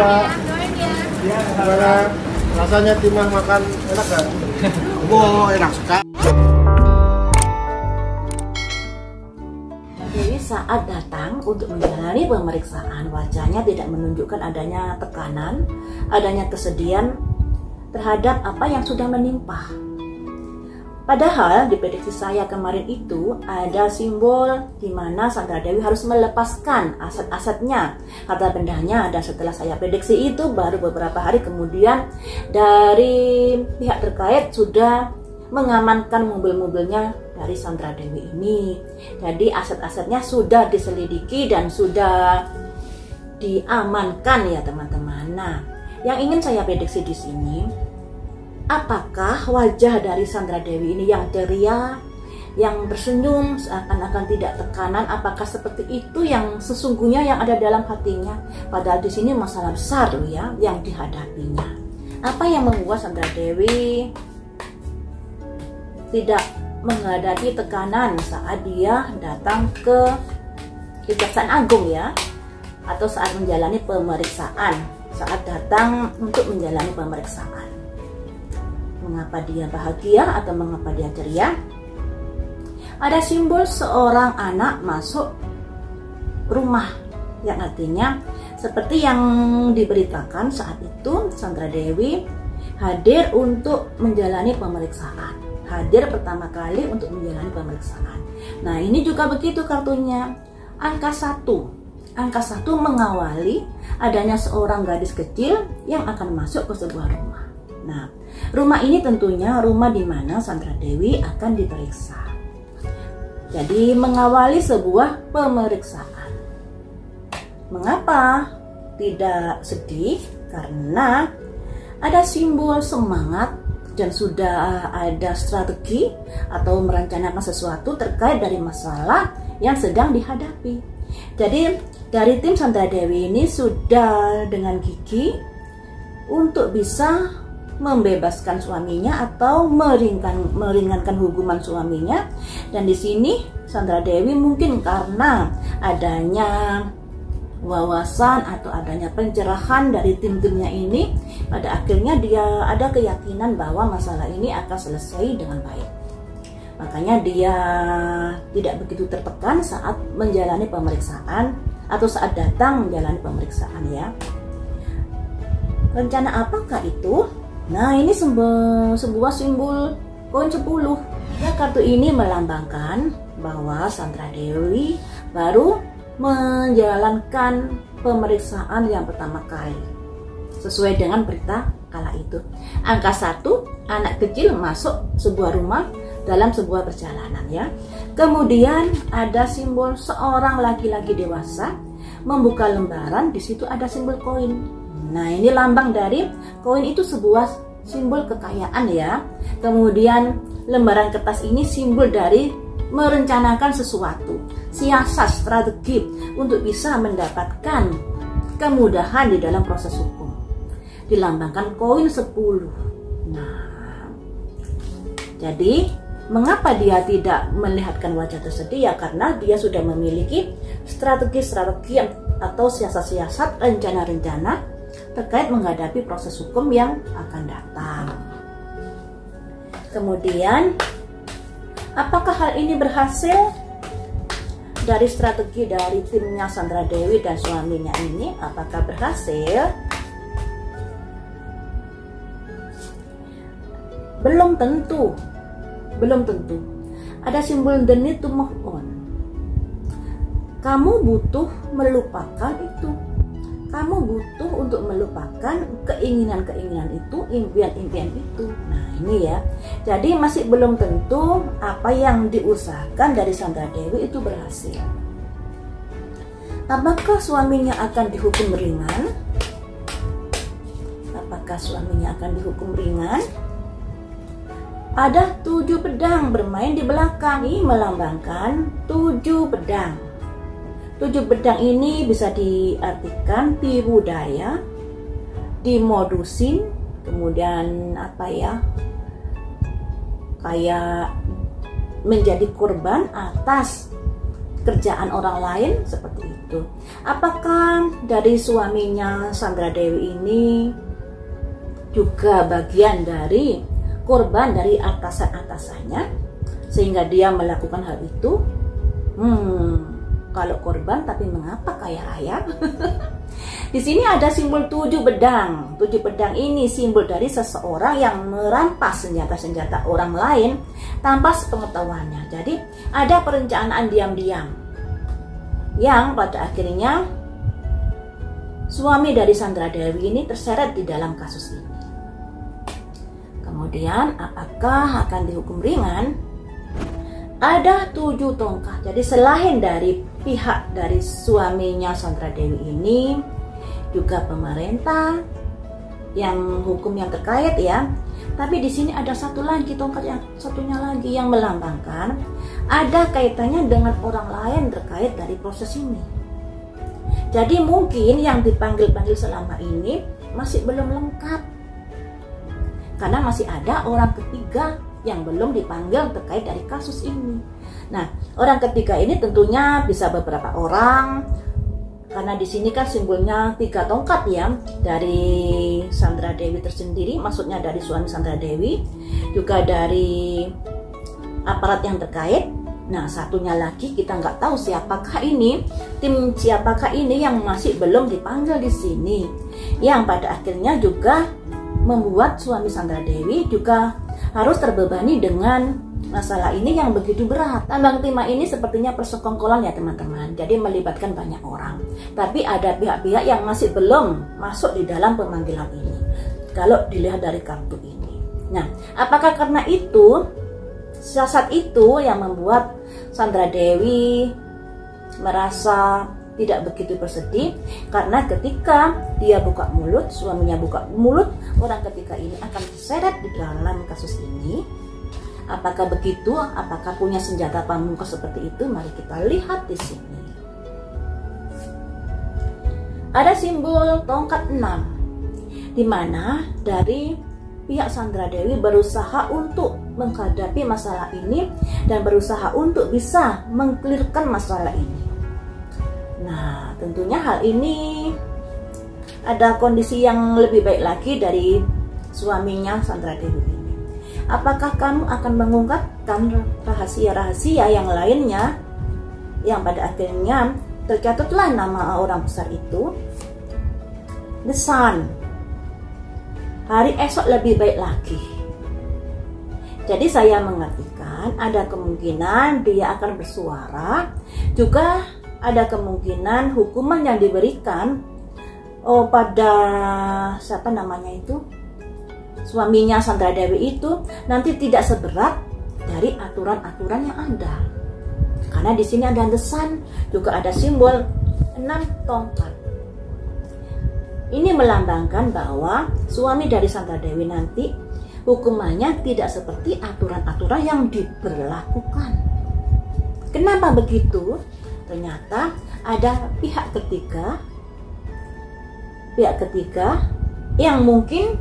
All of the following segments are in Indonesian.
Mbak. Gimana rasanya timah makan enak gak? Oh, enak sekali. Dewi saat datang untuk menjalani pemeriksaan, wajahnya tidak menunjukkan adanya tekanan, adanya kesedihan terhadap apa yang sudah menimpa. Padahal di prediksi saya kemarin itu ada simbol di mana Sandra Dewi harus melepaskan aset-asetnya, harta bendanya, dan setelah saya prediksi itu baru beberapa hari kemudian dari pihak terkait sudah mengamankan mobil-mobilnya dari Sandra Dewi ini. Jadi aset-asetnya sudah diselidiki dan sudah diamankan ya teman-teman. Nah, yang ingin saya prediksi di sini, apakah wajah dari Sandra Dewi ini yang ceria, yang tersenyum seakan-akan tidak tekanan, apakah seperti itu yang sesungguhnya yang ada dalam hatinya? Padahal di sini masalah besar loh ya yang dihadapinya. Apa yang membuat Sandra Dewi tidak menghadapi tekanan saat dia datang ke Kejaksaan Agung ya, atau saat menjalani pemeriksaan, saat datang untuk menjalani pemeriksaan? Mengapa dia bahagia atau mengapa dia ceria? Ada simbol seorang anak masuk rumah, yang artinya seperti yang diberitakan saat itu Sandra Dewi hadir untuk menjalani pemeriksaan, hadir pertama kali untuk menjalani pemeriksaan. Nah, ini juga begitu kartunya, angka 1. Angka 1 mengawali adanya seorang gadis kecil yang akan masuk ke sebuah rumah. Nah, rumah ini tentunya rumah di mana Sandra Dewi akan diperiksa. Jadi mengawali sebuah pemeriksaan. Mengapa tidak sedih? Karena ada simbol semangat dan sudah ada strategi atau merencanakan sesuatu terkait dari masalah yang sedang dihadapi. Jadi dari tim Sandra Dewi ini sudah dengan gigih untuk bisa membebaskan suaminya atau meringankan hukuman suaminya. Dan di sini Sandra Dewi mungkin karena adanya wawasan atau adanya pencerahan dari tim-timnya ini, pada akhirnya dia ada keyakinan bahwa masalah ini akan selesai dengan baik. Makanya dia tidak begitu tertekan saat menjalani pemeriksaan atau saat datang menjalani pemeriksaan ya. Rencana apakah itu? Nah, ini sebuah simbol koin 10. Ya, kartu ini melambangkan bahwa Sandra Dewi baru menjalankan pemeriksaan yang pertama kali. Sesuai dengan berita kala itu. Angka 1, anak kecil masuk sebuah rumah dalam sebuah perjalanan ya. Kemudian ada simbol seorang laki-laki dewasa membuka lembaran, di situ ada simbol koin. Nah, ini lambang dari koin itu sebuah simbol kekayaan ya. Kemudian lembaran kertas ini simbol dari merencanakan sesuatu, siasat, strategi untuk bisa mendapatkan kemudahan di dalam proses hukum. Dilambangkan koin 10. Nah, jadi mengapa dia tidak melihatkan wajah tersedih ya? Karena dia sudah memiliki strategi-strategi atau siasat-siasat, rencana-rencana terkait menghadapi proses hukum yang akan datang. Kemudian, apakah hal ini berhasil? Dari strategi dari timnya Sandra Dewi dan suaminya ini, apakah berhasil? Belum tentu. Belum tentu. Ada simbol the need to move on. Kamu butuh melupakan itu. Kamu butuh untuk melupakan keinginan-keinginan itu, impian-impian itu. Nah, ini ya. Jadi masih belum tentu apa yang diusahakan dari Sandra Dewi itu berhasil. Apakah suaminya akan dihukum ringan? Apakah suaminya akan dihukum ringan? Ada 7 pedang bermain di belakang. Ini melambangkan 7 pedang. 7 pedang ini bisa diartikan tipu daya, dimodusin, kemudian apa ya, kayak menjadi korban atas kerjaan orang lain seperti itu. Apakah dari suaminya Sandra Dewi ini juga bagian dari korban dari atasan-atasannya sehingga dia melakukan hal itu? Kalau korban tapi mengapa kaya raya? Di sini ada simbol 7 pedang. 7 pedang ini simbol dari seseorang yang merampas senjata-senjata orang lain tanpa sepengetahuannya. Jadi ada perencanaan diam-diam yang pada akhirnya suami dari Sandra Dewi ini terseret di dalam kasus ini. Kemudian apakah akan dihukum ringan? Ada 7 tongkat. Jadi selain dari pihak dari suaminya Sandra Dewi ini, juga pemerintah yang hukum yang terkait ya. Tapi di sini ada satu lagi tongkat, yang satunya lagi yang melambangkan ada kaitannya dengan orang lain terkait dari proses ini. Jadi mungkin yang dipanggil-panggil selama ini masih belum lengkap, karena masih ada orang ketiga yang belum dipanggil terkait dari kasus ini. Nah, orang ketiga ini tentunya bisa beberapa orang, karena di sini kan simbolnya 3 tongkat ya, dari Sandra Dewi tersendiri, maksudnya dari suami Sandra Dewi, juga dari aparat yang terkait. Nah, satunya lagi kita nggak tahu siapakah ini, tim siapakah ini yang masih belum dipanggil di sini, yang pada akhirnya juga membuat suami Sandra Dewi juga harus terbebani dengan masalah ini yang begitu berat. Tambang timah ini sepertinya persekongkolan ya teman-teman, jadi melibatkan banyak orang. Tapi ada pihak-pihak yang masih belum masuk di dalam pemanggilan ini, kalau dilihat dari kartu ini. Nah, apakah karena itu, siasat itu yang membuat Sandra Dewi merasa tidak begitu bersedih, karena ketika dia buka mulut, suaminya buka mulut, orang ketiga ini akan terseret di dalam kasus ini. Apakah begitu? Apakah punya senjata pamungkas seperti itu? Mari kita lihat di sini. Ada simbol tongkat 6, di mana dari pihak Sandra Dewi berusaha untuk menghadapi masalah ini dan berusaha untuk bisa mengklirkan masalah ini. Nah, tentunya hal ini ada kondisi yang lebih baik lagi dari suaminya Sandra Dewi ini. Apakah kamu akan mengungkapkan rahasia-rahasia yang lainnya yang pada akhirnya tercatatlah nama orang besar itu? The Sun. Hari esok lebih baik lagi. Jadi saya mengartikan ada kemungkinan dia akan bersuara, juga ada kemungkinan hukuman yang diberikan pada siapa namanya itu, suaminya Sandra Dewi itu nanti tidak seberat dari aturan-aturan yang ada. Karena di sini ada The Sun, juga ada simbol 6 tongkat. Ini melambangkan bahwa suami dari Sandra Dewi nanti hukumannya tidak seperti aturan-aturan yang diberlakukan. Kenapa begitu? Ternyata ada pihak ketiga yang mungkin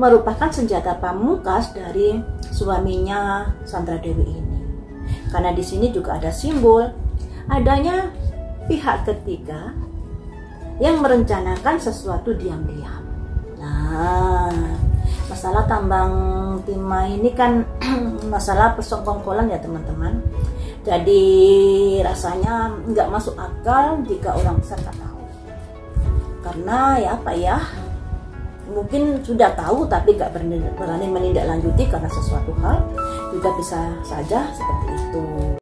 merupakan senjata pamungkas dari suaminya Sandra Dewi ini. Karena di sini juga ada simbol adanya pihak ketiga yang merencanakan sesuatu diam-diam. Nah, masalah tambang timah ini kan masalah persekongkolan ya teman-teman. Jadi rasanya nggak masuk akal jika orang besar tak tahu. Karena ya apa ya, mungkin sudah tahu tapi nggak berani menindaklanjuti karena sesuatu hal, juga bisa saja seperti itu.